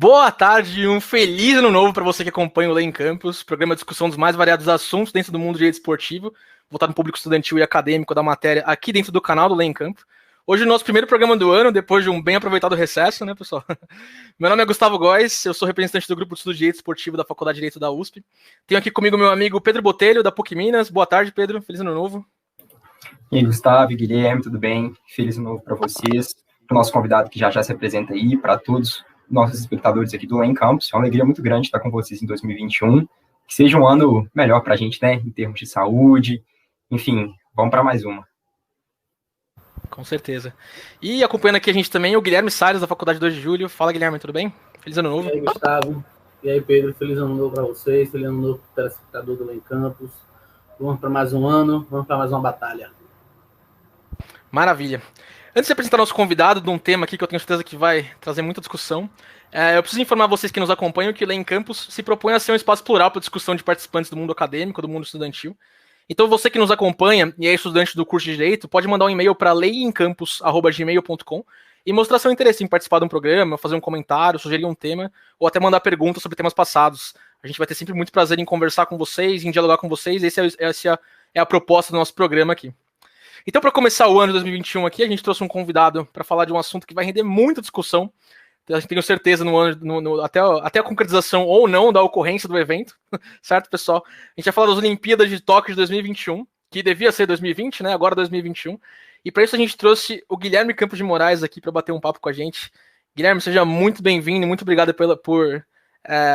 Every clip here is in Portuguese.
Boa tarde e um feliz ano novo para você que acompanha o Lei em Campus, programa de discussão dos mais variados assuntos dentro do mundo do direito esportivo, voltado no público estudantil e acadêmico da matéria aqui dentro do canal do Lei em Campo. Hoje é o nosso primeiro programa do ano, depois de um bem aproveitado recesso, né, pessoal? Meu nome é Gustavo Góes, eu sou representante do Grupo de Estudo de Direito Esportivo da Faculdade de Direito da USP. Tenho aqui comigo meu amigo Pedro Botelho, da PUC Minas. Boa tarde, Pedro. Feliz ano novo. E aí, Gustavo, Guilherme, tudo bem? Feliz ano novo para vocês, para o nosso convidado que já se apresenta aí, para todos nossos espectadores aqui do Lei em Campus. É uma alegria muito grande estar com vocês em 2021. Que seja um ano melhor para a gente, né? Em termos de saúde. Enfim, vamos para mais uma. Com certeza. E acompanhando aqui a gente também o Guilherme Salles, da Faculdade 2 de Julho. Fala, Guilherme, tudo bem? Feliz ano novo. E aí, Gustavo. E aí, Pedro. Feliz ano novo para vocês. Feliz ano novo para o telespectador do Lei em Campus. Vamos para mais um ano. Vamos para mais uma batalha. Maravilha. Antes de apresentar nosso convidado de um tema aqui que eu tenho certeza que vai trazer muita discussão, eu preciso informar vocês que nos acompanham que o Lei em Campus se propõe a ser um espaço plural para discussão de participantes do mundo acadêmico, do mundo estudantil. Então você que nos acompanha e é estudante do curso de Direito, pode mandar um e-mail para leiemcampus@gmail.com e mostrar seu interesse em participar de um programa, fazer um comentário, sugerir um tema, ou até mandar perguntas sobre temas passados. A gente vai ter sempre muito prazer em conversar com vocês, em dialogar com vocês, essa é a proposta do nosso programa aqui. Então, para começar o ano de 2021 aqui, a gente trouxe um convidado para falar de um assunto que vai render muita discussão. Tenho certeza até a concretização ou não da ocorrência do evento, certo, pessoal? A gente vai falar das Olimpíadas de Tóquio de 2021, que devia ser 2020, né? Agora 2021. E para isso a gente trouxe o Guilherme Campos de Moraes aqui para bater um papo com a gente. Guilherme, seja muito bem-vindo e muito obrigado por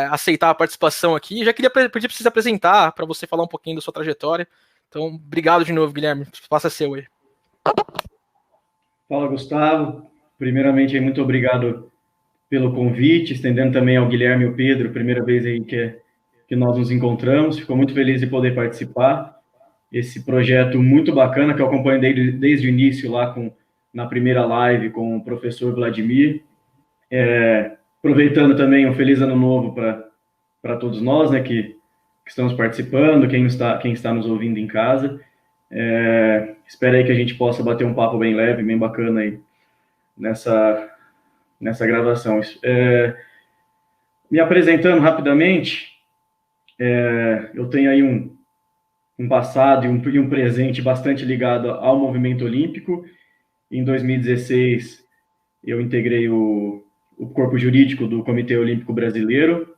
aceitar a participação aqui. Já queria pedir para você se apresentar, para você falar um pouquinho da sua trajetória. Então, obrigado de novo, Guilherme. O espaço é seu aí. Fala, Gustavo. Primeiramente, muito obrigado pelo convite, estendendo também ao Guilherme e ao Pedro, primeira vez aí que nós nos encontramos. Fico muito feliz de poder participar. Esse projeto muito bacana que eu acompanho desde o início lá na primeira live com o professor Vladimir. Aproveitando também um feliz ano novo para todos nós, né, que estamos participando, quem está nos ouvindo em casa. Espero aí que a gente possa bater um papo bem leve, bem bacana aí nessa gravação. Me apresentando rapidamente, eu tenho aí um passado e um presente bastante ligado ao movimento olímpico. Em 2016, eu integrei o corpo jurídico do Comitê Olímpico Brasileiro,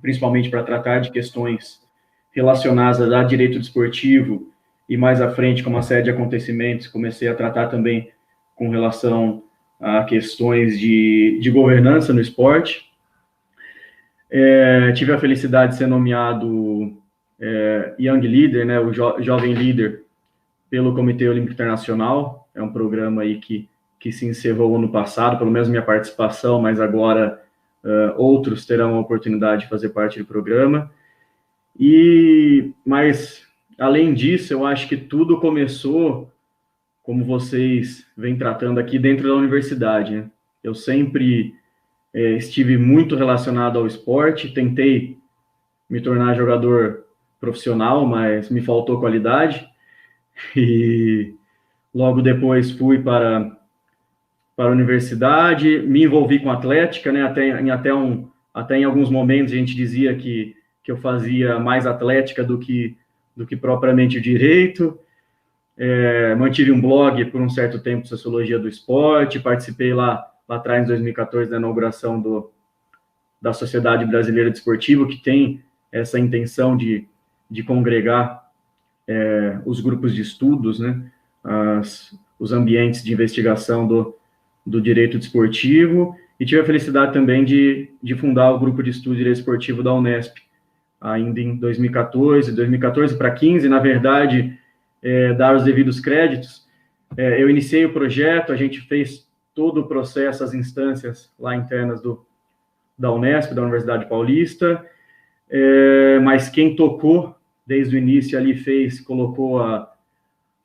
principalmente para tratar de questões relacionadas a direito desportivo, e mais à frente, como a sede de acontecimentos, comecei a tratar também com relação a questões de governança no esporte. Tive a felicidade de ser nomeado Young Leader, né, o jovem líder, pelo Comitê Olímpico Internacional. É um programa aí que se encerrou ano passado, pelo menos minha participação, mas agora outros terão a oportunidade de fazer parte do programa. Mas, além disso, eu acho que tudo começou, como vocês vêm tratando aqui, dentro da universidade, né? Eu sempre estive muito relacionado ao esporte, tentei me tornar jogador profissional, mas me faltou qualidade, e logo depois fui para a universidade, me envolvi com atlética, né? Até em alguns momentos a gente dizia que eu fazia mais atlética do que propriamente o direito. Mantive um blog por um certo tempo, Sociologia do Esporte, participei lá atrás, em 2014, da inauguração da Sociedade Brasileira de Esportivo, que tem essa intenção de congregar os grupos de estudos, né? Os ambientes de investigação do direito desportivo, e tive a felicidade também de fundar o grupo de estudo de direito esportivo da Unesp, ainda em 2014 para 2015, na verdade, dar os devidos créditos. Eu iniciei o projeto, a gente fez todo o processo, as instâncias lá internas da Unesp, da Universidade Paulista, mas quem tocou desde o início ali colocou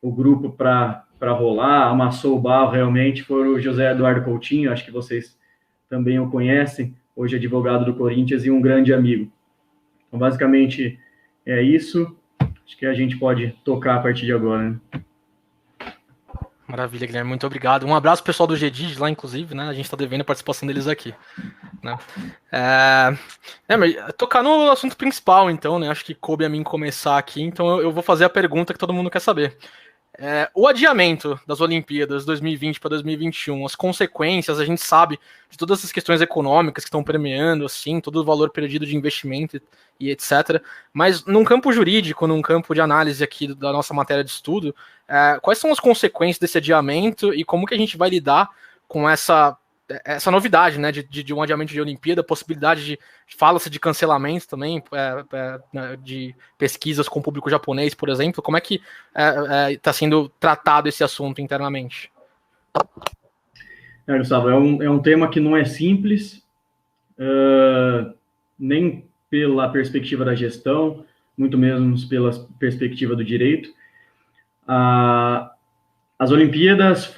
o grupo para rolar, amassou o barro realmente, foi o José Eduardo Coutinho, acho que vocês também o conhecem, hoje advogado do Corinthians e um grande amigo. Então, basicamente, é isso. Acho que a gente pode tocar a partir de agora, né? Maravilha, Guilherme. Muito obrigado. Um abraço pro pessoal do GDID lá, inclusive, né? A gente está devendo a participação deles aqui. né? Mas tocar no assunto principal, então, né? Acho que coube a mim começar aqui, então eu vou fazer a pergunta que todo mundo quer saber. O adiamento das Olimpíadas 2020 para 2021, as consequências, a gente sabe de todas essas questões econômicas que estão permeando, assim, todo o valor perdido de investimento e etc. Mas num campo jurídico, num campo de análise aqui da nossa matéria de estudo, quais são as consequências desse adiamento e como que a gente vai lidar com essa novidade, né, de um adiamento de Olimpíada, possibilidade fala-se de cancelamento também, de pesquisas com o público japonês, por exemplo. Como é que está sendo tratado esse assunto internamente? Gustavo, é um tema que não é simples, nem pela perspectiva da gestão, muito menos pela perspectiva do direito. As Olimpíadas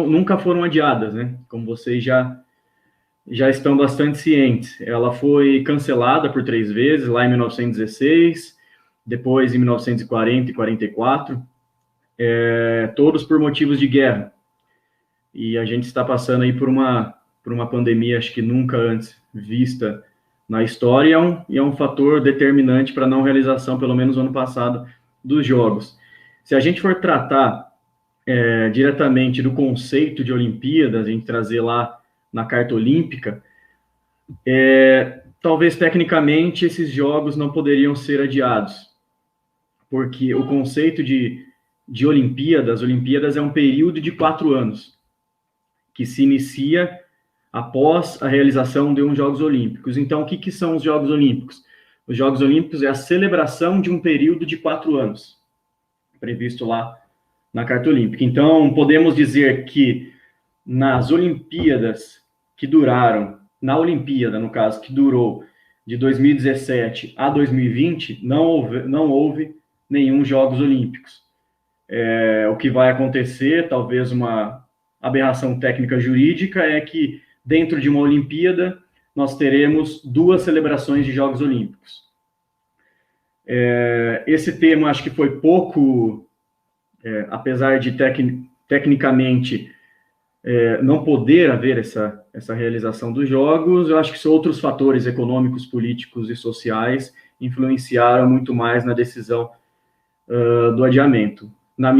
nunca foram adiadas, né? Como vocês já estão bastante cientes. Ela foi cancelada por 3 vezes, lá em 1916, depois em 1940 e 44, todos por motivos de guerra. E a gente está passando aí por uma pandemia, acho que nunca antes vista na história, e é um fator determinante para a não realização, pelo menos no ano passado, dos Jogos. Se a gente for tratar diretamente do conceito de Olimpíadas, a gente trazer lá na Carta Olímpica, talvez tecnicamente esses jogos não poderiam ser adiados, porque o conceito de Olimpíadas é um período de 4 anos, que se inicia após a realização de uns Jogos Olímpicos. Então, o que são os Jogos Olímpicos? Os Jogos Olímpicos é a celebração de um período de 4 anos, previsto lá na Carta Olímpica. Então, podemos dizer que nas Olimpíadas que duraram, na Olimpíada, no caso, que durou de 2017 a 2020, não houve nenhum Jogos Olímpicos. O que vai acontecer, talvez uma aberração técnica jurídica, é que dentro de uma Olimpíada nós teremos 2 celebrações de Jogos Olímpicos. Esse tema acho que foi pouco, apesar de tecnicamente não poder haver essa realização dos Jogos, eu acho que outros fatores econômicos, políticos e sociais influenciaram muito mais na decisão do adiamento. Na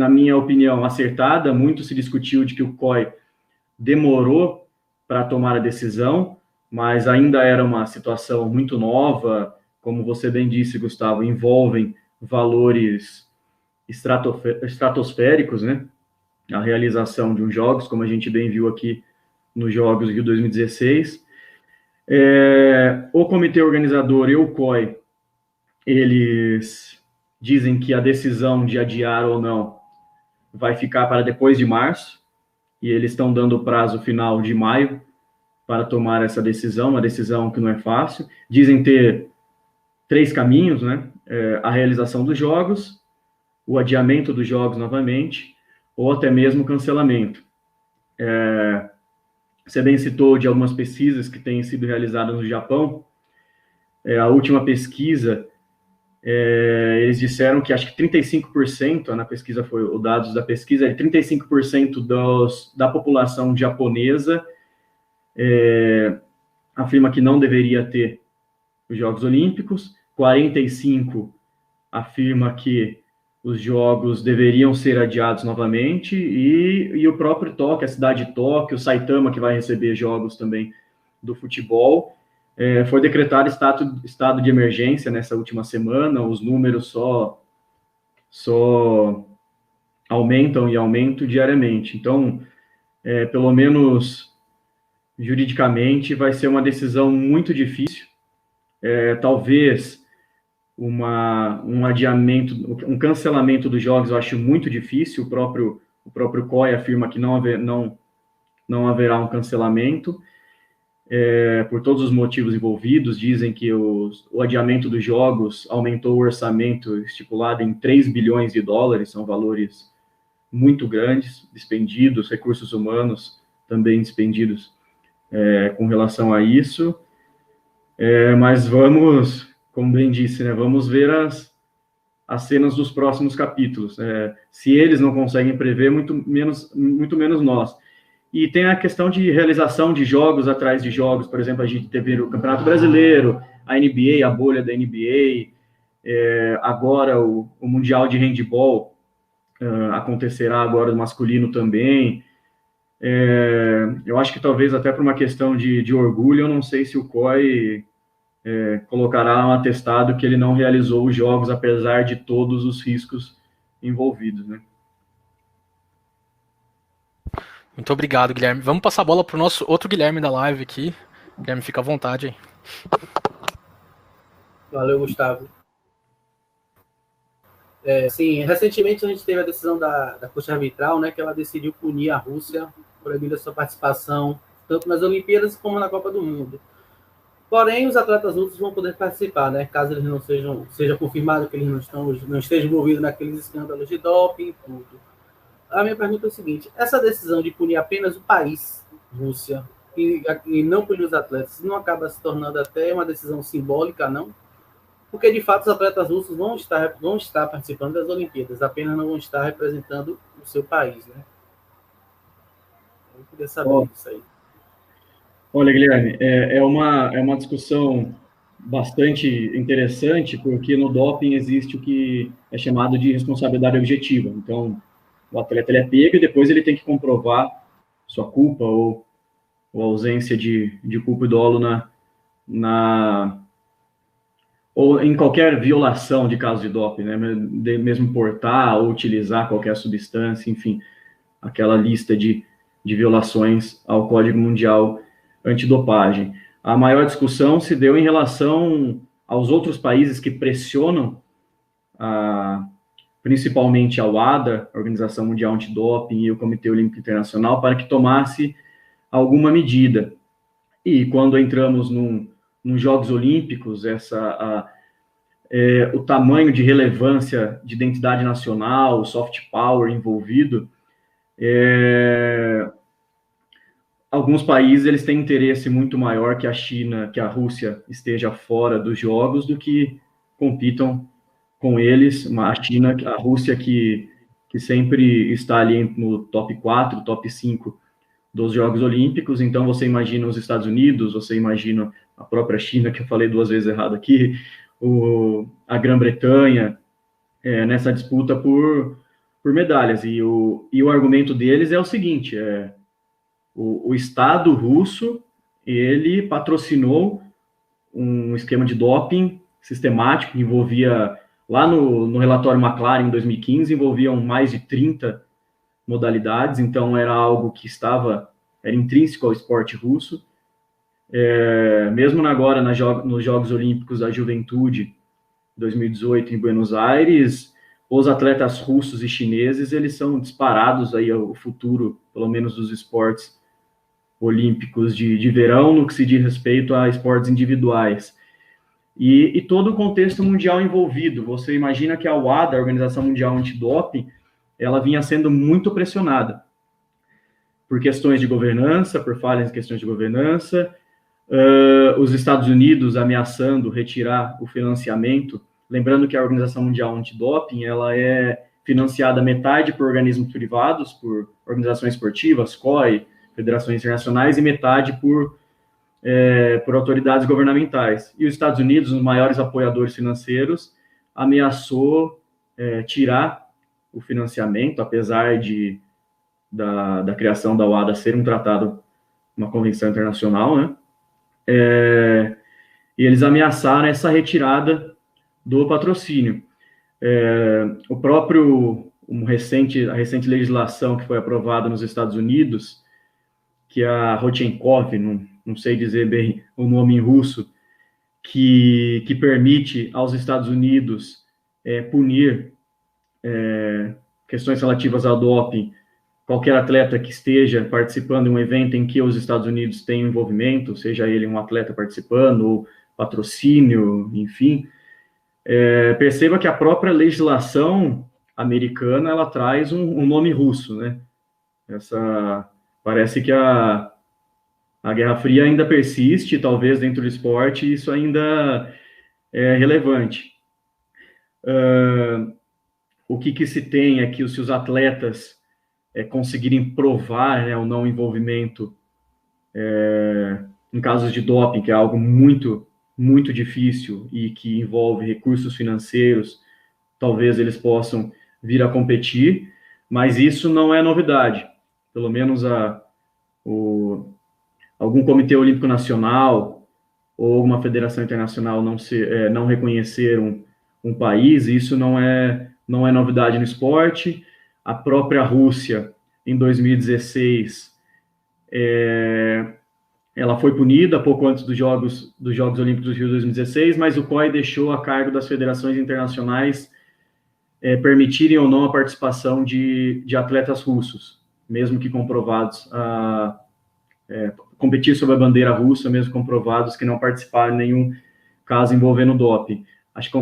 minha opinião acertada, muito se discutiu de que o COI demorou para tomar a decisão, mas ainda era uma situação muito nova, como você bem disse, Gustavo, envolvem valores estratosféricos, né? A realização de uns jogos, como a gente bem viu aqui nos Jogos de 2016. O comitê organizador e o COI, eles dizem que a decisão de adiar ou não vai ficar para depois de março, e eles estão dando o prazo final de maio para tomar essa decisão, uma decisão que não é fácil. Dizem ter 3 caminhos, né? A realização dos Jogos, o adiamento dos Jogos novamente, ou até mesmo o cancelamento. Você bem citou de algumas pesquisas que têm sido realizadas no Japão. A última pesquisa, eles disseram que acho que 35%, na pesquisa foi os dados da pesquisa, 35% da população japonesa afirma que não deveria ter os Jogos Olímpicos, 45% afirma que os Jogos deveriam ser adiados novamente, e o próprio Tóquio, a cidade de Tóquio, Saitama, que vai receber jogos também do futebol, foi decretado estado de emergência nessa última semana. Os números só aumentam e aumentam diariamente. Então, pelo menos juridicamente, vai ser uma decisão muito difícil. Talvez um adiamento, um cancelamento dos jogos eu acho muito difícil. O próprio COI afirma que não haverá um cancelamento, por todos os motivos envolvidos. Dizem que o adiamento dos jogos aumentou o orçamento estipulado em 3 bilhões de dólares, são valores muito grandes, despendidos, recursos humanos também despendidos com relação a isso. Mas vamos, como bem disse, né, vamos ver as cenas dos próximos capítulos. Se eles não conseguem prever, muito menos nós. E tem a questão de realização de jogos atrás de jogos, por exemplo, a gente teve o Campeonato Brasileiro, a NBA, a bolha da NBA, agora o Mundial de Handball acontecerá agora no masculino também. Eu acho que talvez até por uma questão de orgulho, eu não sei se o COI colocará um atestado que ele não realizou os jogos, apesar de todos os riscos envolvidos, né? Muito obrigado, Guilherme. Vamos passar a bola para o nosso outro Guilherme da live aqui. Guilherme, fica à vontade aí. Valeu, Gustavo. Sim, recentemente a gente teve a decisão da Corte Arbitral, né, que ela decidiu punir a Rússia, proibindo a sua participação tanto nas Olimpíadas como na Copa do Mundo. Porém, os atletas russos vão poder participar, né, caso eles não seja confirmado que eles não estejam envolvidos naqueles escândalos de doping e tudo. A minha pergunta é o seguinte: essa decisão de punir apenas o país, Rússia, e não punir os atletas, não acaba se tornando até uma decisão simbólica, não? Porque, de fato, os atletas russos vão estar participando das Olimpíadas, apenas não vão estar representando o seu país, né? Eu queria saber disso aí. Olha, Guilherme, é uma discussão bastante interessante, porque no doping existe o que é chamado de responsabilidade objetiva. Então, o atleta ele é pego e depois ele tem que comprovar sua culpa ou ausência de culpa e dolo ou em qualquer violação de caso de doping, né? Mesmo portar ou utilizar qualquer substância, enfim, aquela lista de violações ao Código Mundial Antidopagem. A maior discussão se deu em relação aos outros países que pressionam, principalmente a WADA, a Organização Mundial Antidoping, e o Comitê Olímpico Internacional, para que tomasse alguma medida. E quando entramos nos Jogos Olímpicos, o tamanho de relevância de identidade nacional, o soft power envolvido, alguns países eles têm interesse muito maior que a China, que a Rússia esteja fora dos Jogos, do que compitam com eles. A Rússia que sempre está ali no top 4, top 5 dos Jogos Olímpicos. Então você imagina os Estados Unidos, você imagina a própria China, que eu falei 2 vezes errado aqui, a Grã-Bretanha, nessa disputa por medalhas. E o argumento deles é o seguinte: o Estado russo, ele patrocinou um esquema de doping sistemático, que envolvia, lá no relatório McLaren, em 2015, envolviam mais de 30 modalidades, então era algo que era intrínseco ao esporte russo. Mesmo agora, nos Jogos Olímpicos da Juventude, 2018, em Buenos Aires, os atletas russos e chineses, eles são disparados aí ao futuro, pelo menos dos esportes olímpicos de verão, no que se diz respeito a esportes individuais. E todo o contexto mundial envolvido. Você imagina que a WADA, a Organização Mundial Antidoping, ela vinha sendo muito pressionada por questões de governança, por falhas em questões de governança, os Estados Unidos ameaçando retirar o financiamento. Lembrando que a Organização Mundial Antidoping, ela é financiada metade por organismos privados, por organizações esportivas, COI, federações internacionais, e metade por autoridades governamentais. E os Estados Unidos, os maiores apoiadores financeiros, ameaçou tirar o financiamento, apesar da criação da WADA ser um tratado, uma convenção internacional, né? E eles ameaçaram essa retirada do patrocínio. A recente legislação que foi aprovada nos Estados Unidos, que é a Rodchenkov, não sei dizer bem o nome em russo, que permite aos Estados Unidos punir questões relativas ao doping qualquer atleta que esteja participando de um evento em que os Estados Unidos têm envolvimento, seja ele um atleta participando, ou patrocínio, enfim. Perceba que a própria legislação americana, ela traz um nome russo, né? Parece que a Guerra Fria ainda persiste, talvez dentro do esporte, e isso ainda é relevante. O que se tem é que se os atletas conseguirem provar, né, o não envolvimento em casos de doping, que é algo muito, muito difícil e que envolve recursos financeiros, talvez eles possam vir a competir, mas isso não é novidade. Pelo menos algum Comitê Olímpico Nacional ou alguma federação internacional não reconhecer um país, isso não é novidade no esporte. A própria Rússia, em 2016, ela foi punida pouco antes dos Jogos Olímpicos do Rio 2016, mas o COI deixou a cargo das federações internacionais permitirem ou não a participação de atletas russos, mesmo que comprovados competir sob a bandeira russa, mesmo comprovados que não participaram em nenhum caso envolvendo doping. Acho que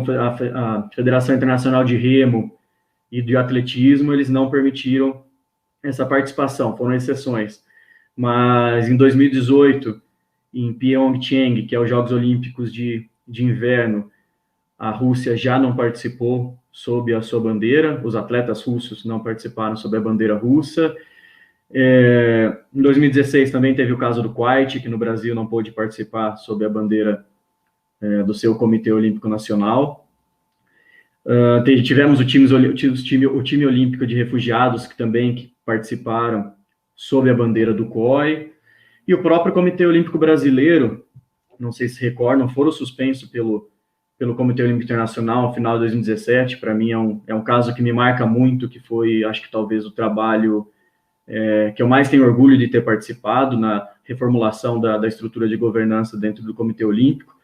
a Federação Internacional de Remo e de Atletismo, eles não permitiram essa participação, foram exceções. Mas em 2018, em Pyeongchang, que é os Jogos Olímpicos de Inverno, a Rússia já não participou sob a sua bandeira, os atletas russos não participaram sob a bandeira russa. Em 2016 também teve o caso do Kuwait, que no Brasil não pôde participar sob a bandeira do seu Comitê Olímpico Nacional. Tivemos o time olímpico de refugiados que participaram sob a bandeira do COI, e o próprio Comitê Olímpico Brasileiro, não sei se recordam, foram suspensos pelo Comitê Olímpico Internacional no final de 2017. Para mim é um caso que me marca muito, que foi, acho que talvez o trabalho que eu mais tenho orgulho de ter participado na reformulação da estrutura de governança dentro do Comitê Olímpico,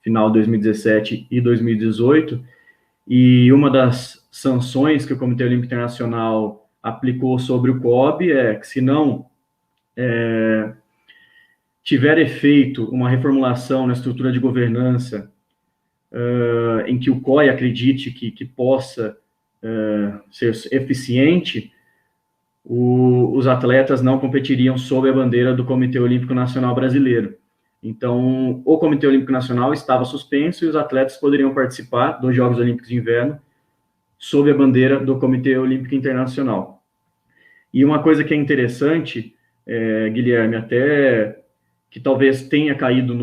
final de 2017 e 2018, e uma das sanções que o Comitê Olímpico Internacional aplicou sobre o COB é que, se não tiver efeito uma reformulação na estrutura de governança em que o COI acredite que possa ser eficiente, os atletas não competiriam sob a bandeira do Comitê Olímpico Nacional Brasileiro. Então, o Comitê Olímpico Nacional estava suspenso e os atletas poderiam participar dos Jogos Olímpicos de Inverno sob a bandeira do Comitê Olímpico Internacional. E uma coisa que é interessante, Guilherme, até que talvez tenha caído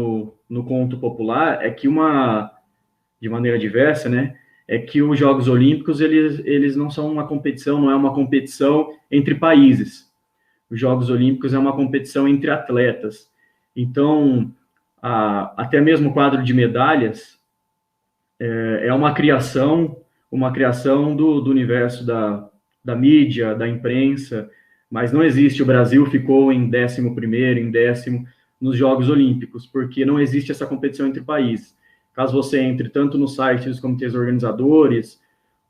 no conto popular, é que de maneira diversa, né, é que os Jogos Olímpicos, eles não são uma competição, não é uma competição entre países. Os Jogos Olímpicos é uma competição entre atletas. Então, até mesmo o quadro de medalhas é uma criação do universo da mídia, da imprensa, mas não existe. O Brasil ficou em 11º, em 10º nos Jogos Olímpicos, porque não existe essa competição entre países. Caso você entre tanto no site dos comitês organizadores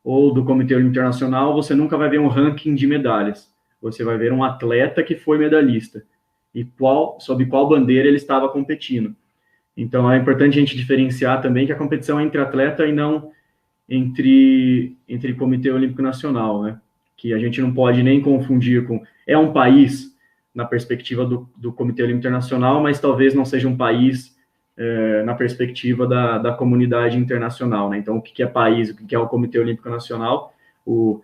ou do Comitê Olímpico Internacional, você nunca vai ver um ranking de medalhas. Você vai ver um atleta que foi medalhista e sob qual bandeira ele estava competindo. Então, é importante a gente diferenciar também que a competição é entre atleta e não entre Comitê Olímpico Nacional, né? Que a gente não pode nem confundir com... É um país na perspectiva do Comitê Olímpico Internacional, mas talvez não seja um país na perspectiva da comunidade internacional, né? Então, o que é país, o que é o Comitê Olímpico Nacional? O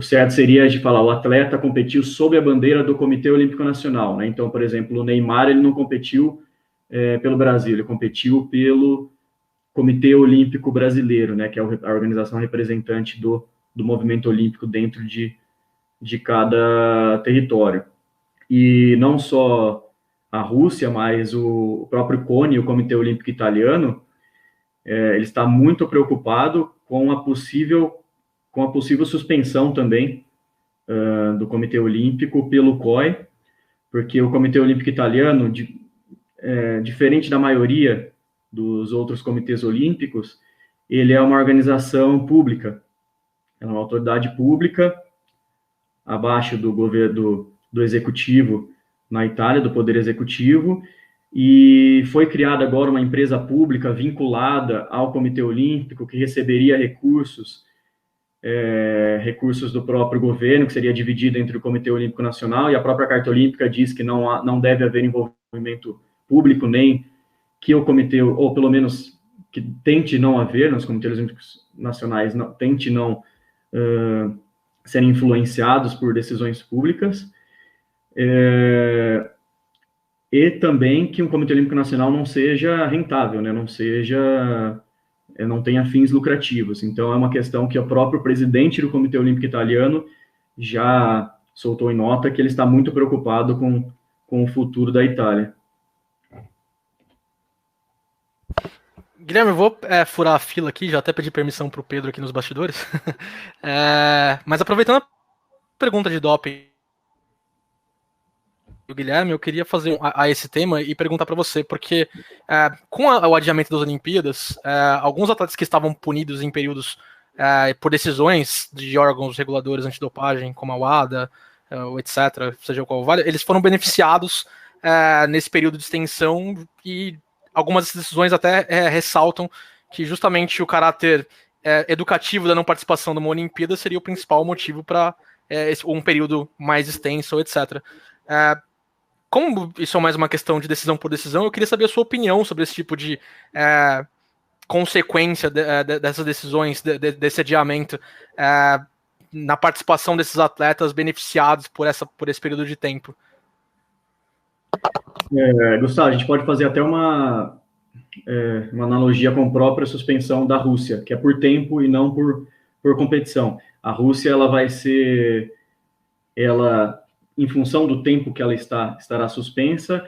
certo seria de falar, o atleta competiu sob a bandeira do Comitê Olímpico Nacional, né? Então, por exemplo, o Neymar, ele não competiu pelo Brasil, ele competiu pelo Comitê Olímpico Brasileiro, né? Que é a organização representante do movimento olímpico dentro de cada território. E não só a Rússia, mas o próprio CONI, o Comitê Olímpico Italiano, ele está muito preocupado com a possível suspensão também do Comitê Olímpico pelo COI, porque o Comitê Olímpico Italiano, diferente da maioria dos outros comitês olímpicos, ele é uma organização pública, é uma autoridade pública abaixo do governo do executivo na Itália, do Poder Executivo, e foi criada agora uma empresa pública vinculada ao Comitê Olímpico, que receberia recursos do próprio governo, que seria dividido entre o Comitê Olímpico Nacional, e a própria Carta Olímpica diz que não deve haver envolvimento público, nem que o comitê, ou pelo menos que tente não haver, nos comitês olímpicos nacionais, tente não serem influenciados por decisões públicas, e também que um Comitê Olímpico Nacional não seja rentável, né, não tenha fins lucrativos. Então, é uma questão que o próprio presidente do Comitê Olímpico Italiano já soltou em nota que ele está muito preocupado com o futuro da Itália. Guilherme, eu vou furar a fila aqui, já até pedi permissão para o Pedro aqui nos bastidores. Mas aproveitando a pergunta de doping do Guilherme, eu queria fazer a esse tema e perguntar para você, porque com o adiamento das Olimpíadas, alguns atletas que estavam punidos em períodos por decisões de órgãos reguladores antidopagem, como a WADA, etc., seja qual vale, eles foram beneficiados nesse período de extensão, e algumas decisões até ressaltam que justamente o caráter educativo da não participação de uma Olimpíada seria o principal motivo para um período mais extenso, etc. Como isso é mais uma questão de decisão por decisão, eu queria saber a sua opinião sobre esse tipo de consequência dessas decisões, desse adiamento, na participação desses atletas beneficiados por esse período de tempo. Gustavo, a gente pode fazer até uma analogia com a própria suspensão da Rússia, que é por tempo e não por competição. A Rússia, ela vai ser, em função do tempo que ela estará suspensa,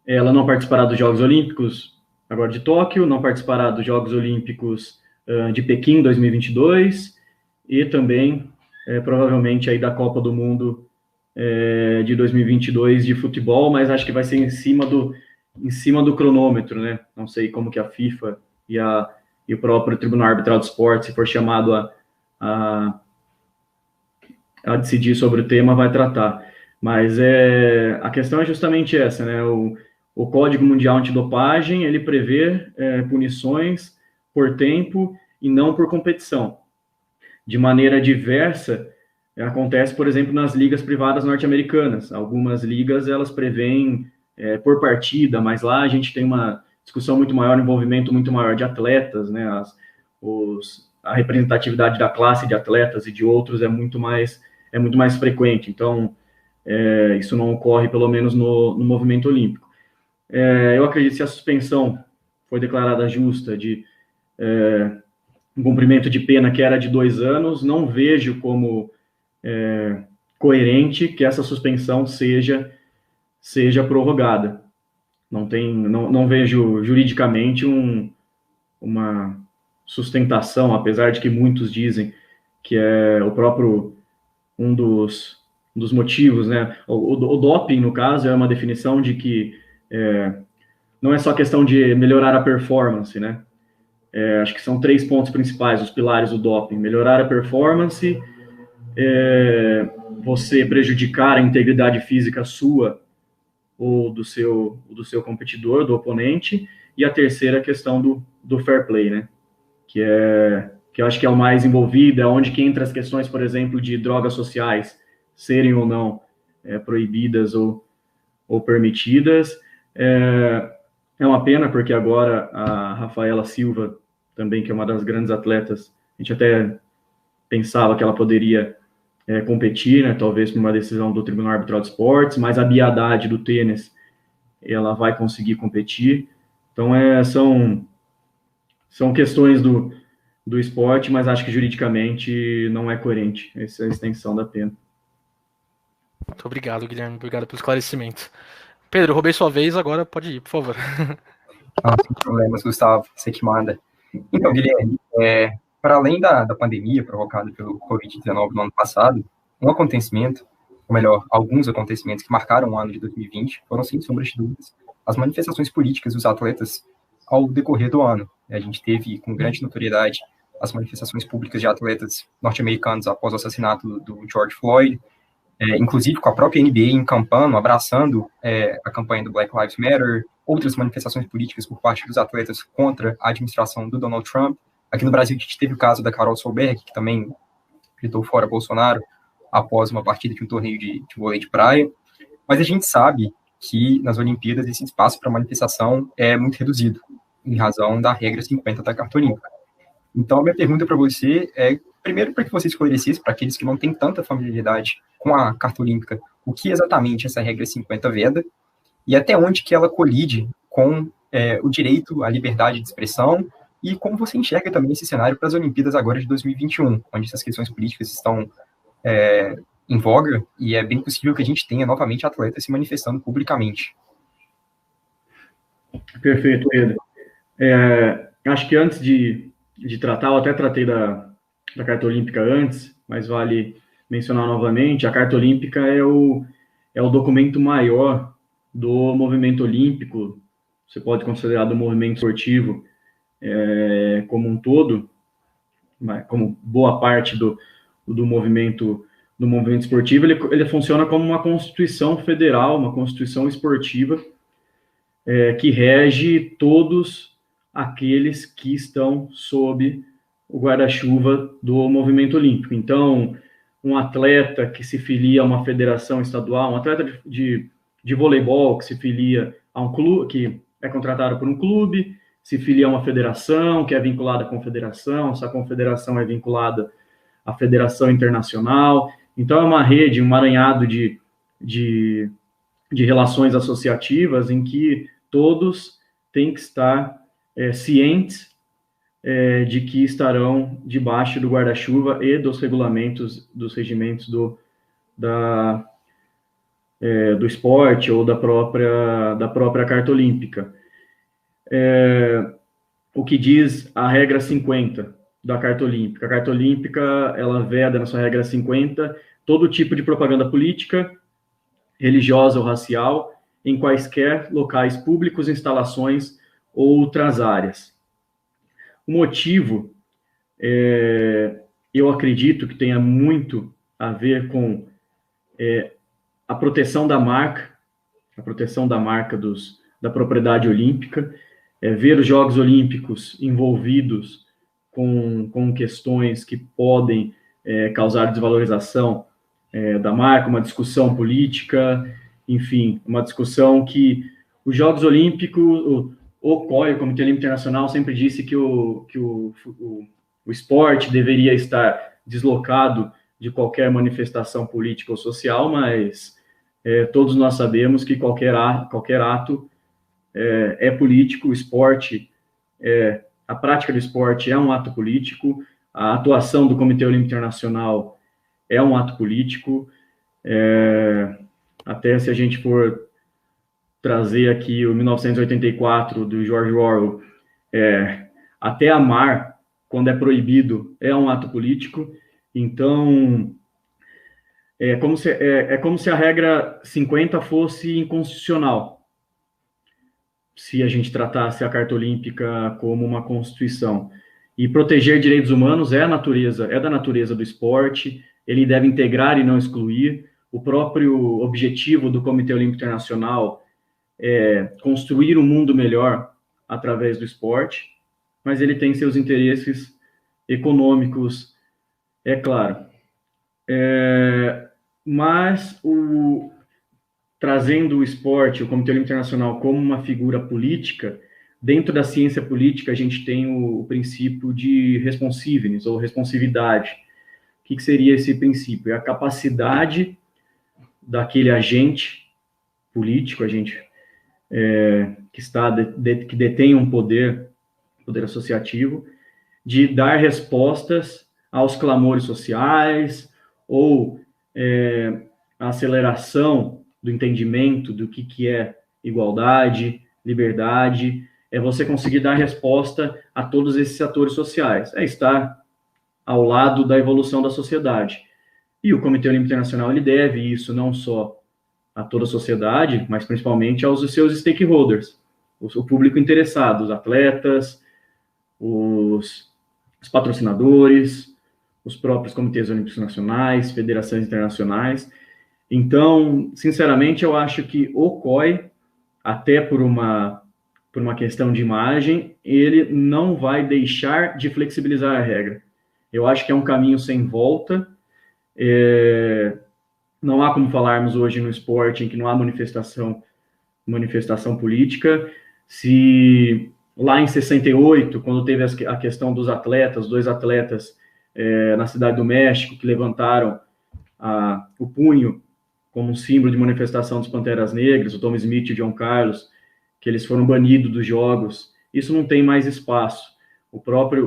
ela não participará dos Jogos Olímpicos agora de Tóquio, não participará dos Jogos Olímpicos de Pequim 2022 e também, provavelmente, aí da Copa do Mundo de 2022 de futebol, mas acho que vai ser em cima do cronômetro, né? Não sei como que a FIFA e o próprio Tribunal Arbitral de Esporte, se for chamado a decidir sobre o tema, vai tratar. Mas a questão é justamente essa, né? O Código Mundial Antidopagem, ele prevê punições por tempo e não por competição. De maneira diversa, acontece, por exemplo, nas ligas privadas norte-americanas. Algumas ligas, elas prevêem por partida, mas lá a gente tem uma discussão muito maior, um envolvimento muito maior de atletas, né? A representatividade da classe de atletas e de outros é muito mais frequente. Então, isso não ocorre, pelo menos, no movimento olímpico. Eu acredito que se a suspensão foi declarada justa de um cumprimento de pena que era de 2 anos, não vejo como coerente que essa suspensão seja prorrogada. Não vejo juridicamente uma sustentação, apesar de que muitos dizem que é o próprio um dos motivos, né? O doping, no caso, é uma definição de que não é só questão de melhorar a performance, né? Acho que são 3 pontos principais, os pilares do doping: melhorar a performance, você prejudicar a integridade física sua ou do seu competidor, do oponente, e a terceira questão do fair play, né? Que eu acho que é o mais envolvido, é onde que entra as questões, por exemplo, de drogas sociais serem ou não proibidas ou permitidas. É uma pena, porque agora a Rafaela Silva, também, que é uma das grandes atletas, a gente até pensava que ela poderia competir, né, talvez por uma decisão do Tribunal Arbitral de Esportes, mas a Bia Haddad do tênis, ela vai conseguir competir. Então, são questões do esporte, mas acho que juridicamente não é coerente essa extensão da pena. Muito obrigado, Guilherme. Obrigado pelo esclarecimento. Pedro, roubei sua vez, agora pode ir, por favor. Não, sem problemas, Gustavo, você que manda. Então, Guilherme, para além da pandemia provocada pelo Covid-19 no ano passado, um acontecimento, ou melhor, alguns acontecimentos que marcaram o ano de 2020 foram, sem sombra de dúvidas, as manifestações políticas dos atletas ao decorrer do ano. A gente teve, com grande notoriedade, as manifestações públicas de atletas norte-americanos após o assassinato do George Floyd, inclusive com a própria NBA encampando, abraçando a campanha do Black Lives Matter, outras manifestações políticas por parte dos atletas contra a administração do Donald Trump. Aqui no Brasil, a gente teve o caso da Carol Solberg, que também gritou fora Bolsonaro após uma partida de um torneio de vôlei de praia. Mas a gente sabe que nas Olimpíadas esse espaço para manifestação é muito reduzido, em razão da regra 50 da Carta Olímpica. Então, a minha pergunta para você é primeiro para que você esclarecesse para aqueles que não têm tanta familiaridade com a Carta Olímpica, o que exatamente essa regra 50 veda e até onde que ela colide com o direito à liberdade de expressão e como você enxerga também esse cenário para as Olimpíadas agora de 2021, onde essas questões políticas estão em voga e é bem possível que a gente tenha novamente atletas se manifestando publicamente. Perfeito, Pedro. Acho que antes de tratar, eu até tratei da Carta Olímpica antes, mas vale mencionar novamente, a Carta Olímpica é o documento maior do movimento olímpico, você pode considerar do movimento esportivo como um todo, como boa parte do movimento esportivo, ele funciona como uma Constituição Federal, uma Constituição esportiva, que rege todos aqueles que estão sob o guarda-chuva do movimento olímpico. Então, um atleta que se filia a uma federação estadual, um atleta de voleibol que se filia a um clube, que é contratado por um clube, se filia a uma federação, que é vinculada à confederação, essa confederação é vinculada à federação internacional. Então, é uma rede, um emaranhado de relações associativas em que todos têm que estar cientes de que estarão debaixo do guarda-chuva e dos regulamentos, dos regimentos do esporte ou da própria Carta Olímpica. O que diz a regra 50 da Carta Olímpica? A Carta Olímpica, ela veda na sua regra 50 todo tipo de propaganda política, religiosa ou racial, em quaisquer locais públicos, instalações ou outras áreas. O motivo, eu acredito que tenha muito a ver com a proteção da marca, da propriedade olímpica, ver os Jogos Olímpicos envolvidos com questões que podem causar desvalorização da marca, uma discussão política, enfim, uma discussão que os Jogos Olímpicos, o COI, o Comitê Olímpico Internacional, sempre disse que o esporte deveria estar deslocado de qualquer manifestação política ou social, mas todos nós sabemos que qualquer ato é político, o esporte, a prática do esporte é um ato político, a atuação do Comitê Olímpico Internacional é um ato político, até se a gente for trazer aqui o 1984 do George Orwell, até amar, quando é proibido, é um ato político. Então, é como se a regra 50 fosse inconstitucional, se a gente tratasse a Carta Olímpica como uma Constituição. E proteger direitos humanos é da natureza do esporte, ele deve integrar e não excluir. O próprio objetivo do Comitê Olímpico Internacional é construir um mundo melhor através do esporte, mas ele tem seus interesses econômicos, é claro. Mas trazendo o esporte, o Comitê Olímpico Internacional, como uma figura política, dentro da ciência política a gente tem o princípio de responsiveness, ou responsividade. O que seria esse princípio? É a capacidade daquele agente político, que detém um poder associativo, de dar respostas aos clamores sociais, ou a aceleração do entendimento do que é igualdade, liberdade, é você conseguir dar resposta a todos esses atores sociais, é estar ao lado da evolução da sociedade. E o Comitê Olímpico Internacional, ele deve isso não só a toda a sociedade, mas principalmente aos seus stakeholders, o público interessado, os atletas, os patrocinadores, os próprios comitês olímpicos nacionais, federações internacionais. Então, sinceramente, eu acho que o COI, até por uma questão de imagem, ele não vai deixar de flexibilizar a regra. Eu acho que é um caminho sem volta. Não há como falarmos hoje no esporte em que não há manifestação política. Se lá em 68, quando teve a questão dos atletas, 2 atletas na Cidade do México, que levantaram o punho como um símbolo de manifestação dos Panteras Negras, o Tom Smith e o John Carlos, que eles foram banidos dos jogos. Isso não tem mais espaço. O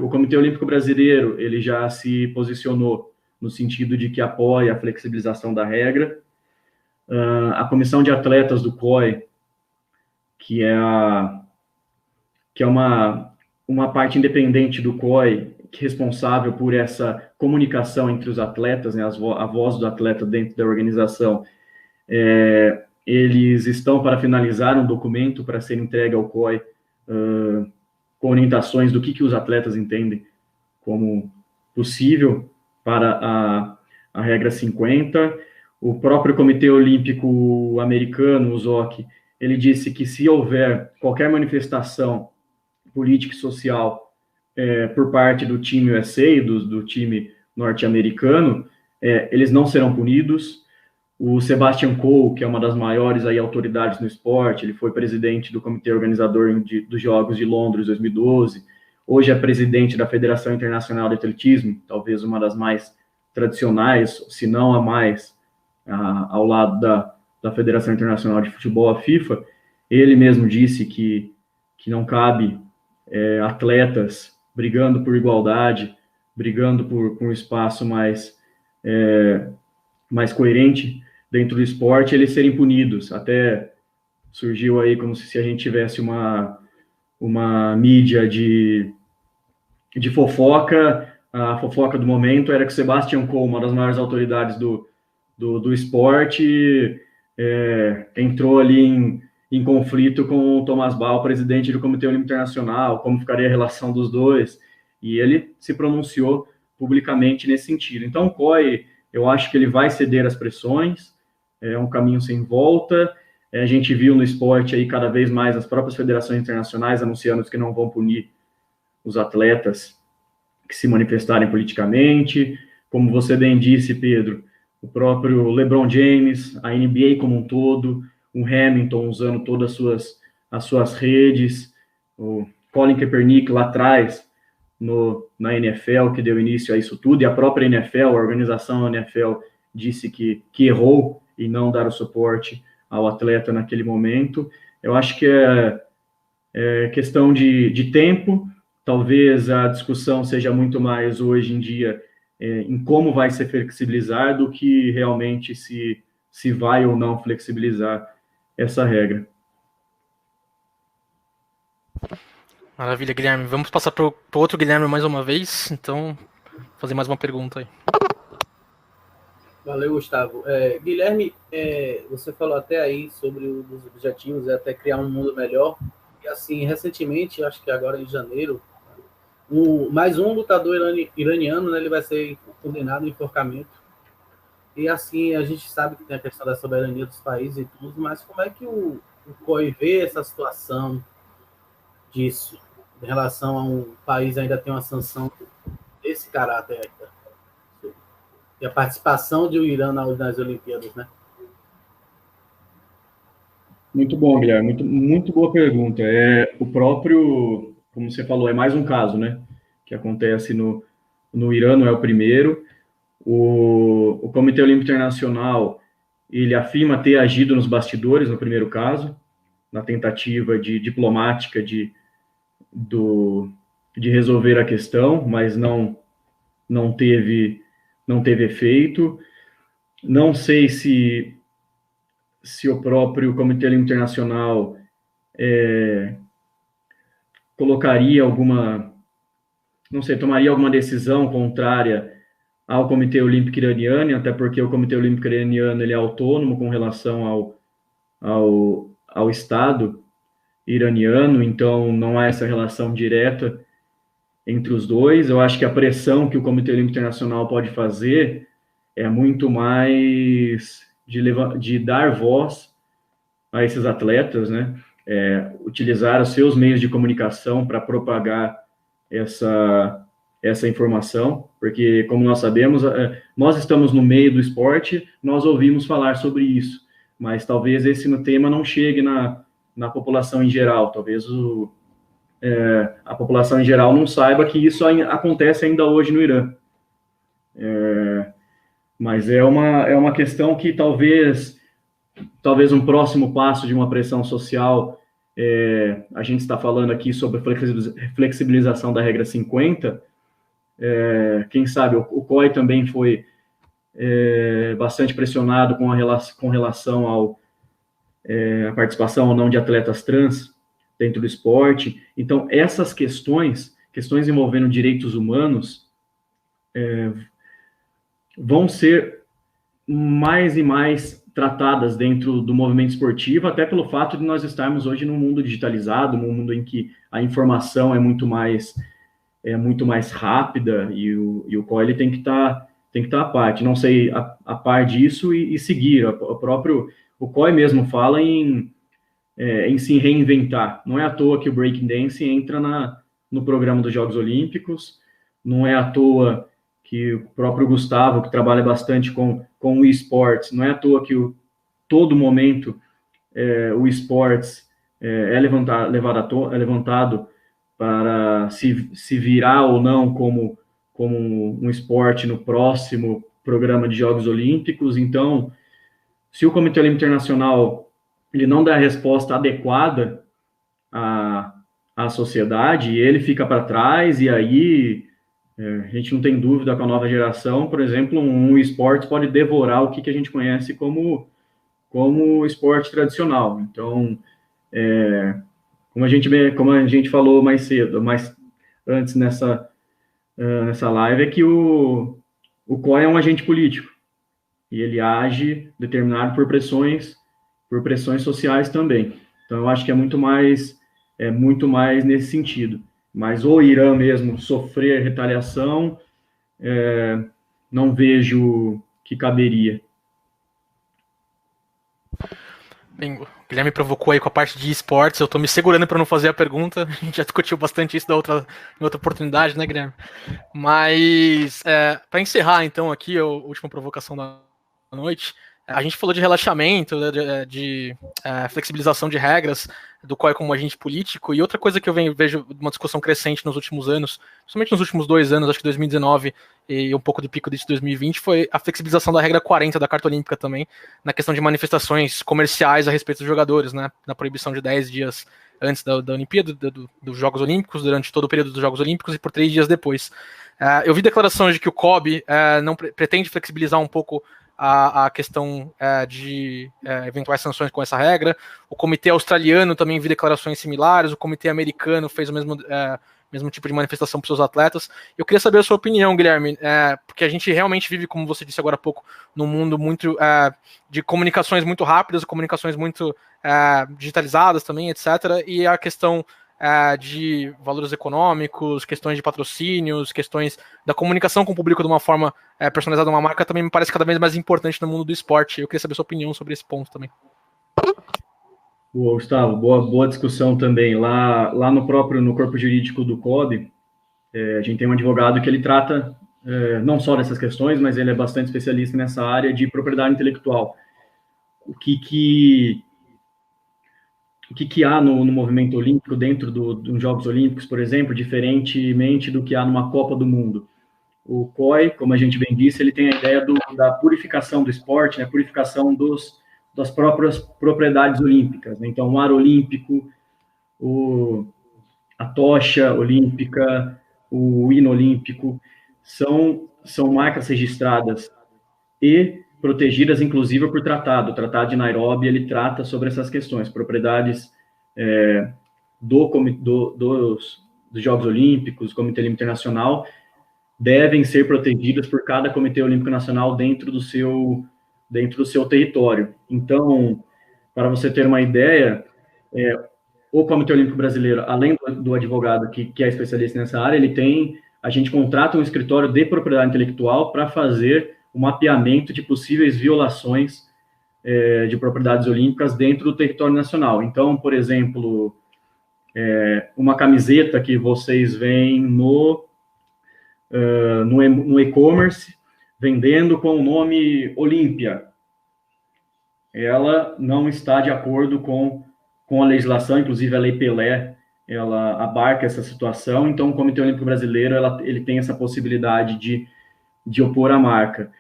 Comitê Olímpico Brasileiro, ele já se posicionou no sentido de que apoia a flexibilização da regra. A Comissão de Atletas do COI, que é uma parte independente do COI, que é responsável por essa comunicação entre os atletas, né, a voz do atleta dentro da organização, eles estão para finalizar um documento para ser entregue ao COI, com orientações do que os atletas entendem como possível para a regra 50. O próprio Comitê Olímpico Americano, o ZOC, ele disse que se houver qualquer manifestação política e social por parte do time USA, do time norte-americano, eles não serão punidos. O Sebastian Coe, que é uma das maiores autoridades no esporte, ele foi presidente do comitê organizador dos Jogos de Londres 2012, hoje é presidente da Federação Internacional de Atletismo, talvez uma das mais tradicionais, se não a mais, ao lado da Federação Internacional de Futebol, a FIFA. Ele mesmo disse que não cabe atletas brigando por igualdade, brigando por um espaço mais coerente dentro do esporte, eles serem punidos. Até surgiu aí como se a gente tivesse uma mídia de fofoca. A fofoca do momento era que o Sebastian Coe, uma das maiores autoridades do esporte, entrou ali em conflito com o Thomas Bach, presidente do Comitê Olímpico Internacional, como ficaria a relação dos dois, e ele se pronunciou publicamente nesse sentido. Então, o COI, eu acho que ele vai ceder às pressões, é um caminho sem volta. A gente viu no esporte aí cada vez mais as próprias federações internacionais anunciando que não vão punir os atletas que se manifestarem politicamente. Como você bem disse, Pedro, o próprio LeBron James, a NBA como um todo, o Hamilton usando todas as suas redes, o Colin Kaepernick lá atrás na NFL, que deu início a isso tudo, e a própria NFL, a organização da NFL, disse que errou em não dar o suporte ao atleta naquele momento. Eu acho que é questão de tempo. Talvez a discussão seja muito mais hoje em dia em como vai ser flexibilizar do que realmente se vai ou não flexibilizar essa regra. Maravilha, Guilherme. Vamos passar para o outro Guilherme mais uma vez. Então, fazer mais uma pergunta aí. Valeu, Gustavo. Guilherme, você falou até aí sobre os objetivos, até criar um mundo melhor. E assim, recentemente, acho que agora em janeiro, mais um lutador iraniano, né, ele vai ser condenado ao enforcamento. E assim, a gente sabe que tem a questão da soberania dos países e tudo, mas como é que o COI vê essa situação disso, em relação a um país ainda tem uma sanção desse caráter ainda? E a participação do Irã nas Olimpíadas, né? Muito bom, Guilherme. Muito boa pergunta. O próprio, como você falou, é mais um caso, né? Que acontece no Irã, não é o primeiro. O Comitê Olímpico Internacional, ele afirma ter agido nos bastidores no primeiro caso, na tentativa diplomática de resolver a questão, mas não teve efeito. Não sei se o próprio Comitê Olímpico Internacional tomaria alguma decisão contrária ao Comitê Olímpico Iraniano, até porque o Comitê Olímpico Iraniano ele é autônomo com relação ao Estado iraniano, então não há essa relação direta entre os dois. Eu acho que a pressão que o Comitê Olímpico Internacional pode fazer é muito mais de dar voz a esses atletas, né? Utilizar os seus meios de comunicação para propagar essa informação, porque, como nós sabemos, nós estamos no meio do esporte, nós ouvimos falar sobre isso, mas talvez esse tema não chegue na população em geral, talvez a população em geral não saiba que isso acontece ainda hoje no Irã. Mas é uma questão que talvez um próximo passo de uma pressão social, a gente está falando aqui sobre flexibilização da regra 50, quem sabe o COI também foi bastante pressionado com relação à participação ou não de atletas trans dentro do esporte. Então, essas questões envolvendo direitos humanos, vão ser mais e mais tratadas dentro do movimento esportivo, até pelo fato de nós estarmos hoje num mundo digitalizado, num mundo em que a informação é muito mais rápida, e o COI ele tem que estar à parte, não sei, a par disso e seguir. O COI mesmo fala em se reinventar. Não é à toa que o breaking dance entra no programa dos Jogos Olímpicos, não é à toa que o próprio Gustavo, que trabalha bastante com o esportes, não é à toa que todo momento o esportes é levantado para se virar ou não como um esporte no próximo programa de Jogos Olímpicos. Então, se o Comitê Olímpico Internacional ele não dá a resposta adequada à sociedade, ele fica para trás, e aí a gente não tem dúvida com a nova geração, por exemplo, um esporte pode devorar o que a gente conhece como esporte tradicional. Então, como a gente falou mais cedo, antes nessa live, é que o COI é um agente político, e ele age determinado por pressões sociais também. Então, eu acho que é muito mais nesse sentido. Mas o Irã mesmo sofrer retaliação, não vejo que caberia. Bingo. O Guilherme provocou aí com a parte de esportes, eu tô me segurando para não fazer a pergunta, a gente já discutiu bastante isso em outra oportunidade, né, Guilherme? Mas, para encerrar então aqui a última provocação da noite, a gente falou de relaxamento, de flexibilização de regras, do COI como agente político, e outra coisa que eu vejo uma discussão crescente nos últimos anos, principalmente nos últimos 2 anos, acho que 2019 e um pouco do pico de 2020, foi a flexibilização da regra 40 da Carta Olímpica também, na questão de manifestações comerciais a respeito dos jogadores, né, na proibição de 10 dias antes da Olimpíada, dos Jogos Olímpicos, durante todo o período dos Jogos Olímpicos e por 3 dias depois. Eu vi declarações de que o COB não pretende flexibilizar um pouco a questão de eventuais sanções com essa regra. O comitê australiano também viu declarações similares, o comitê americano fez o mesmo tipo de manifestação para os seus atletas. Eu queria saber a sua opinião, Guilherme, porque a gente realmente vive, como você disse agora há pouco, num mundo muito de comunicações muito rápidas, comunicações muito digitalizadas também, etc. E a questão de valores econômicos, questões de patrocínios, questões da comunicação com o público de uma forma personalizada, uma marca, também me parece cada vez mais importante no mundo do esporte. Eu queria saber a sua opinião sobre esse ponto também. Boa, Gustavo, boa discussão também. Lá no corpo jurídico do COB, a gente tem um advogado que ele trata não só dessas questões, mas ele é bastante especialista nessa área de propriedade intelectual. O que há no movimento olímpico dentro dos Jogos Olímpicos, por exemplo, diferentemente do que há numa Copa do Mundo. O COI, como a gente bem disse, ele tem a ideia da purificação do esporte, né, purificação das próprias propriedades olímpicas. Né? Então, o ar olímpico, a tocha olímpica, o hino olímpico, são marcas registradas e protegidas, inclusive, por tratado. O Tratado de Nairobi, ele trata sobre essas questões, propriedades dos Jogos Olímpicos, Comitê Olímpico Internacional, devem ser protegidas por cada Comitê Olímpico Nacional dentro do seu território. Então, para você ter uma ideia, o Comitê Olímpico Brasileiro, além do advogado que é especialista nessa área, a gente contrata um escritório de propriedade intelectual para fazer o mapeamento de possíveis violações de propriedades olímpicas dentro do território nacional. Então, por exemplo, uma camiseta que vocês veem no e-commerce, vendendo com o nome Olímpia, ela não está de acordo com a legislação, inclusive a Lei Pelé, ela abarca essa situação. Então, o Comitê Olímpico Brasileiro ele tem essa possibilidade de de opor a marca.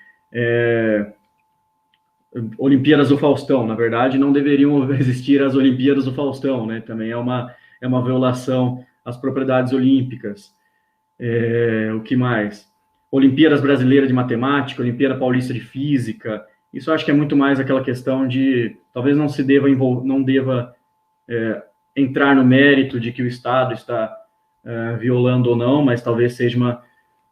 Olimpíadas do Faustão, na verdade, não deveriam existir as Olimpíadas do Faustão, né? Também é uma violação às propriedades olímpicas. O que mais? Olimpíadas Brasileiras de Matemática, Olimpíada Paulista de Física. Isso eu acho que é muito mais aquela questão de talvez não deva entrar no mérito de que o Estado está violando ou não, mas talvez seja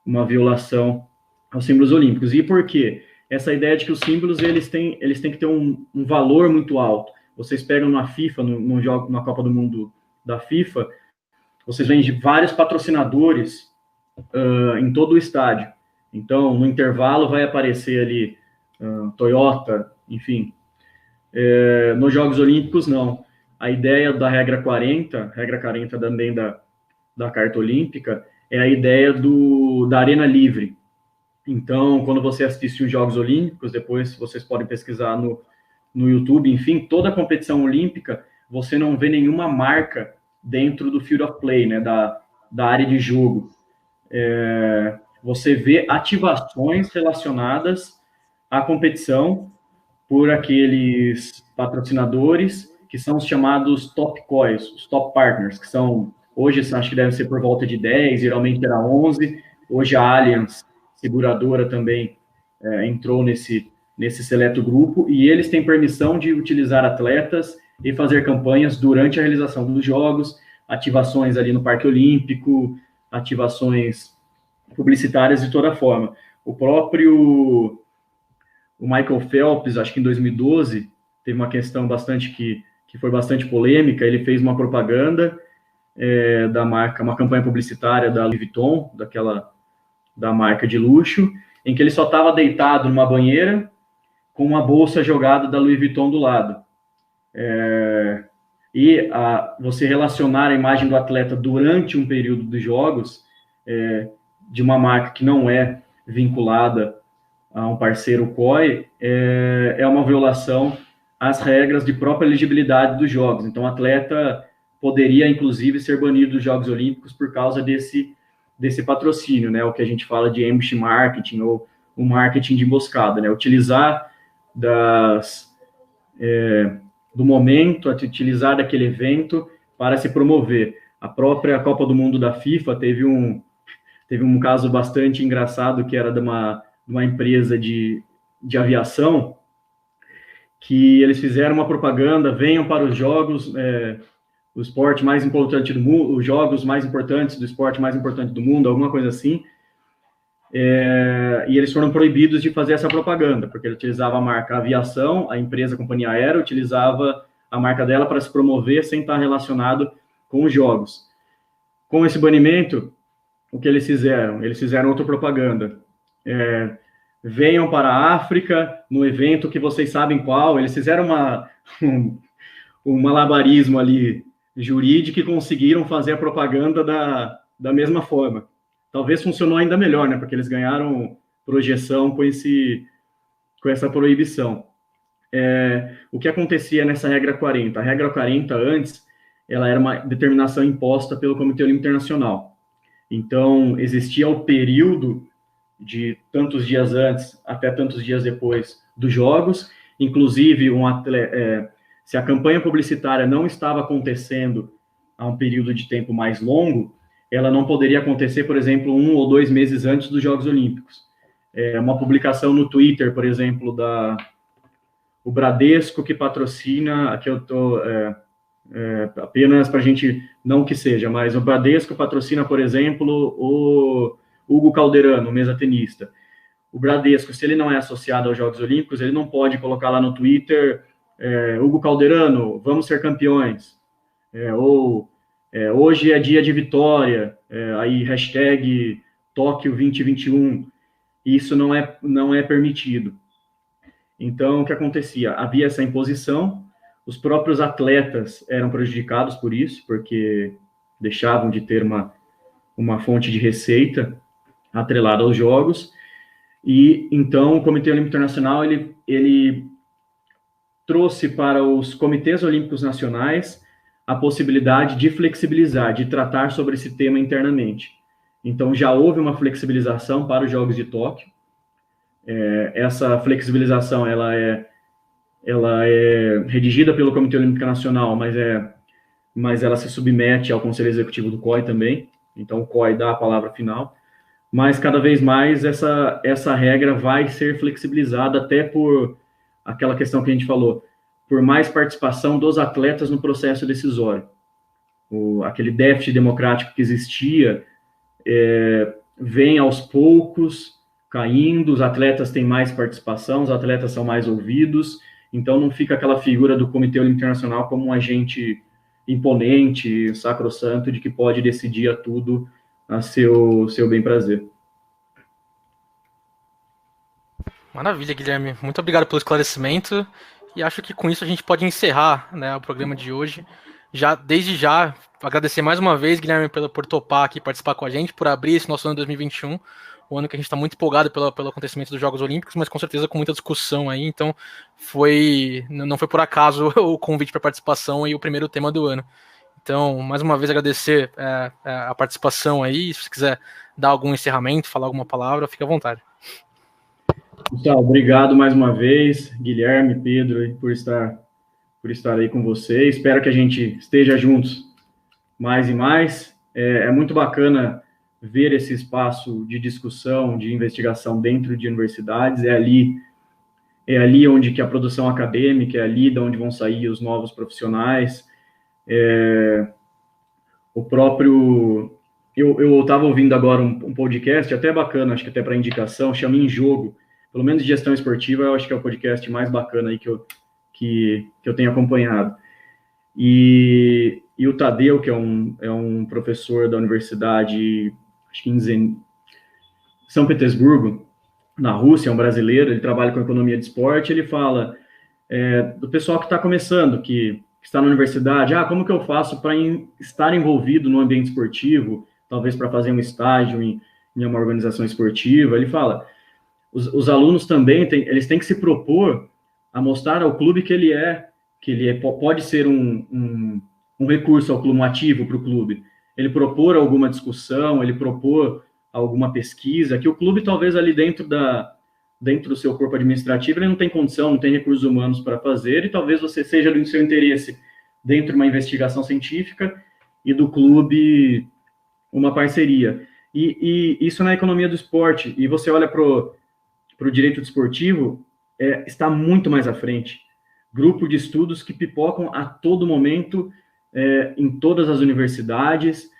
uma violação aos símbolos olímpicos. E por quê? Essa ideia de que os símbolos eles têm que ter um valor muito alto. Vocês pegam na FIFA, no jogo, na Copa do Mundo da FIFA, vocês veem vários patrocinadores em todo o estádio. Então, no intervalo vai aparecer ali Toyota, enfim. Nos Jogos Olímpicos, não. A ideia da regra 40 também da Carta Olímpica, é a ideia da Arena Livre. Então, quando você assiste os Jogos Olímpicos, depois vocês podem pesquisar no YouTube, enfim, toda a competição olímpica, você não vê nenhuma marca dentro do field of play, né, da área de jogo. Você vê ativações relacionadas à competição por aqueles patrocinadores que são os chamados top coils, os top partners, que são, hoje acho que devem ser por volta de 10, geralmente era 11, hoje a Allianz, seguradora, também entrou nesse seleto grupo, e eles têm permissão de utilizar atletas e fazer campanhas durante a realização dos jogos, ativações ali no Parque Olímpico, ativações publicitárias de toda forma. O Michael Phelps, acho que em 2012, teve uma questão que foi bastante polêmica. Ele fez uma propaganda da marca, uma campanha publicitária da Louis Vuitton, da marca de luxo, em que ele só estava deitado numa banheira com uma bolsa jogada da Louis Vuitton do lado. Você relacionar a imagem do atleta durante um período dos jogos de uma marca que não é vinculada a um parceiro COI é uma violação às regras de própria elegibilidade dos jogos. Então, o atleta poderia, inclusive, ser banido dos Jogos Olímpicos por causa desse patrocínio, né? O que a gente fala de ambush marketing, ou o marketing de emboscada, né? Utilizar do momento, utilizar daquele evento para se promover. A própria Copa do Mundo da FIFA teve um caso bastante engraçado, que era de uma empresa de aviação, que eles fizeram uma propaganda: venham para os jogos, o esporte mais importante do mundo, os jogos mais importantes do esporte mais importante do mundo, alguma coisa assim. E eles foram proibidos de fazer essa propaganda, porque ele utilizava a marca aviação, a empresa, a companhia aérea, utilizava a marca dela para se promover sem estar relacionado com os jogos. Com esse banimento, o que eles fizeram? Eles fizeram outra propaganda. Venham para a África, no evento que vocês sabem qual. Eles fizeram um malabarismo ali jurídico e conseguiram fazer a propaganda da mesma forma. Talvez funcionou ainda melhor, né? Porque eles ganharam projeção com essa proibição. O que acontecia nessa regra 40? A regra 40, antes, ela era uma determinação imposta pelo Comitê Olímpico Internacional. Então, existia o período de tantos dias antes até tantos dias depois dos Jogos. Inclusive, se a campanha publicitária não estava acontecendo a um período de tempo mais longo, ela não poderia acontecer, por exemplo, 1 ou 2 meses antes dos Jogos Olímpicos. Uma publicação no Twitter, por exemplo, o Bradesco, que patrocina, aqui eu estou apenas para a gente, não que seja, mas o Bradesco patrocina, por exemplo, o Hugo Calderano, mesatenista. O Bradesco, se ele não é associado aos Jogos Olímpicos, ele não pode colocar lá no Twitter, Hugo Calderano, vamos ser campeões, hoje é dia de vitória, aí hashtag Tóquio 2021, isso não é permitido. Então, o que acontecia? Havia essa imposição, os próprios atletas eram prejudicados por isso, porque deixavam de ter uma fonte de receita atrelada aos jogos, e então o Comitê Olímpico Internacional ele trouxe para os comitês olímpicos nacionais a possibilidade de flexibilizar, de tratar sobre esse tema internamente. Então, já houve uma flexibilização para os Jogos de Tóquio. Essa flexibilização, ela é redigida pelo Comitê Olímpico Nacional, mas ela se submete ao Conselho Executivo do COI também, então o COI dá a palavra final, mas cada vez mais essa regra vai ser flexibilizada até por aquela questão que a gente falou, por mais participação dos atletas no processo decisório. Aquele déficit democrático que existia vem aos poucos caindo, os atletas têm mais participação, os atletas são mais ouvidos, então não fica aquela figura do Comitê Olímpico Internacional como um agente imponente, sacrossanto, de que pode decidir a tudo a seu bem prazer. Maravilha, Guilherme. Muito obrigado pelo esclarecimento. E acho que com isso a gente pode encerrar, né, o programa de hoje. Desde já, agradecer mais uma vez, Guilherme, por topar aqui, participar com a gente, por abrir esse nosso ano 2021, o ano que a gente está muito empolgado pelo acontecimento dos Jogos Olímpicos, mas com certeza com muita discussão aí, então não foi por acaso o convite para participação e o primeiro tema do ano. Então, mais uma vez, agradecer a participação aí, se você quiser dar algum encerramento, falar alguma palavra, fique à vontade. Pessoal, obrigado mais uma vez, Guilherme, Pedro, por estar aí com você. Espero que a gente esteja juntos mais e mais. É muito bacana ver esse espaço de discussão, de investigação dentro de universidades. É ali onde que a produção acadêmica, é ali de onde vão sair os novos profissionais. O próprio... Eu estava ouvindo agora um podcast, até bacana, acho que até para indicação, chama Em Jogo. Pelo menos de gestão esportiva, eu acho que é o podcast mais bacana aí que eu tenho acompanhado. E o Tadeu, que é um professor da universidade, acho que em São Petersburgo, na Rússia, é um brasileiro, ele trabalha com economia de esporte, ele fala do pessoal que está começando, que está na universidade, como que eu faço para estar envolvido no ambiente esportivo, talvez para fazer um estágio em uma organização esportiva. Ele fala, os alunos também eles têm que se propor a mostrar ao clube que ele pode ser um recurso ao clube, um ativo para o clube. Ele propor alguma discussão, ele propor alguma pesquisa, que o clube talvez ali dentro do seu corpo administrativo ele não tem condição, não tem recursos humanos para fazer, e talvez você seja do seu interesse dentro de uma investigação científica e do clube uma parceria. E isso na economia do esporte. E você olha para o direito desportivo, está muito mais à frente. Grupo de estudos que pipocam a todo momento em todas as universidades.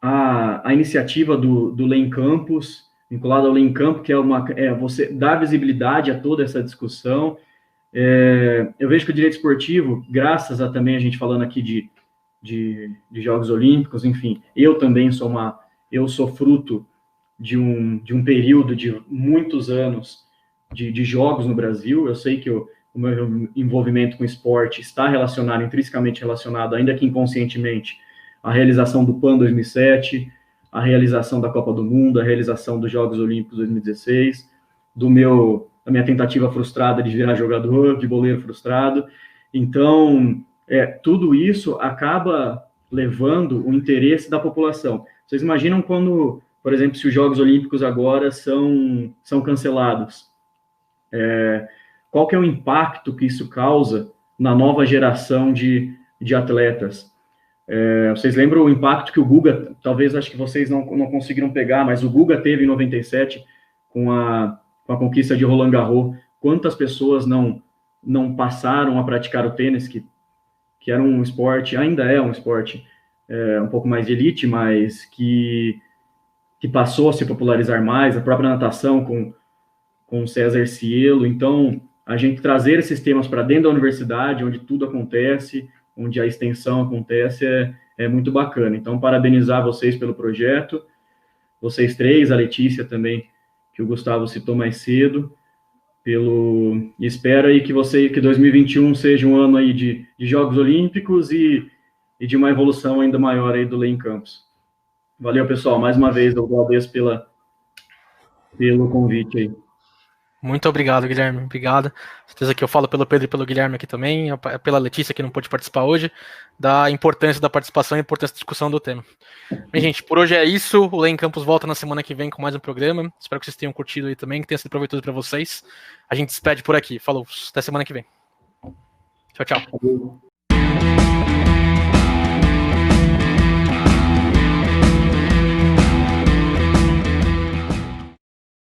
A iniciativa do Lei Campus, vinculada ao Lei Campus, que você dar visibilidade a toda essa discussão. Eu vejo que o direito esportivo, graças a também a gente falando aqui de Jogos Olímpicos, enfim, eu também sou fruto de um período de muitos anos de jogos no Brasil. Eu sei que o meu envolvimento com esporte está intrinsecamente relacionado, ainda que inconscientemente, à realização do PAN 2007, à realização da Copa do Mundo, à realização dos Jogos Olímpicos 2016, da minha tentativa frustrada de virar jogador, de boleiro frustrado. Então, tudo isso acaba levando o interesse da população. Vocês imaginam quando, por exemplo, se os Jogos Olímpicos agora são cancelados? Qual que é o impacto que isso causa na nova geração de atletas? Vocês lembram o impacto que o Guga, talvez acho que vocês não conseguiram pegar, mas o Guga teve em 97 com a conquista de Roland Garros. Quantas pessoas não passaram a praticar o tênis, que era um esporte, ainda é um esporte um pouco mais de elite, mas que passou a se popularizar mais, a própria natação com César Cielo. Então, a gente trazer esses temas para dentro da universidade, onde tudo acontece, onde a extensão acontece, é muito bacana. Então, parabenizar vocês pelo projeto, vocês três, a Letícia também, que o Gustavo citou mais cedo, e espero aí que 2021 seja um ano aí de Jogos Olímpicos e de uma evolução ainda maior aí do Lei Campus. Valeu, pessoal. Mais uma vez, eu agradeço pelo convite aí. Muito obrigado, Guilherme. Obrigado. Certeza que eu falo pelo Pedro e pelo Guilherme aqui também, pela Letícia, que não pôde participar hoje, da importância da participação e importância da discussão do tema. Bem, gente, por hoje é isso. O Lei em Campus volta na semana que vem com mais um programa. Espero que vocês tenham curtido aí também, que tenha sido proveitoso para vocês. A gente despede por aqui. Falou, até semana que vem. Tchau, tchau.